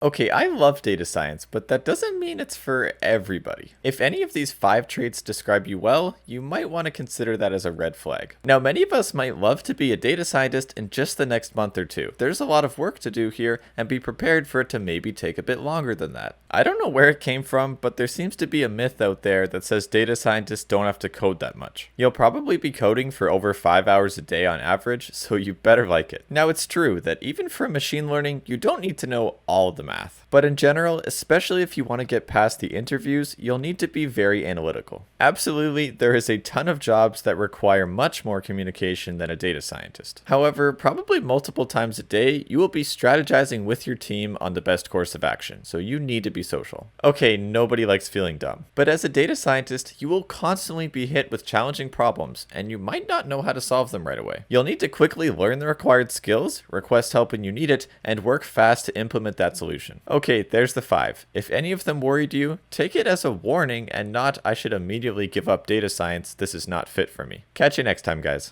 Okay, I love data science, but that doesn't mean it's for everybody. If any of these 5 traits describe you well, you might want to consider that as a red flag. Now, many of us might love to be a data scientist in just the next month or two. There's a lot of work to do here, and be prepared for it to maybe take a bit longer than that. I don't know where it came from, but there seems to be a myth out there that says data scientists don't have to code that much. You'll probably be coding for over 5 hours a day on average, so you better like it. Now, it's true that even for machine learning, you don't need to know all of the math. But in general, especially if you want to get past the interviews, you'll need to be very analytical. Absolutely, there is a ton of jobs that require much more communication than a data scientist. However, probably multiple times a day, you will be strategizing with your team on the best course of action, so you need to be social. Okay, nobody likes feeling dumb. But as a data scientist, you will constantly be hit with challenging problems, and you might not know how to solve them right away. You'll need to quickly learn the required skills, request help when you need it, and work fast to implement that solution. Okay, there's the 5. If any of them worried you, take it as a warning and not I should immediately give up data science, this is not fit for me. Catch you next time, guys.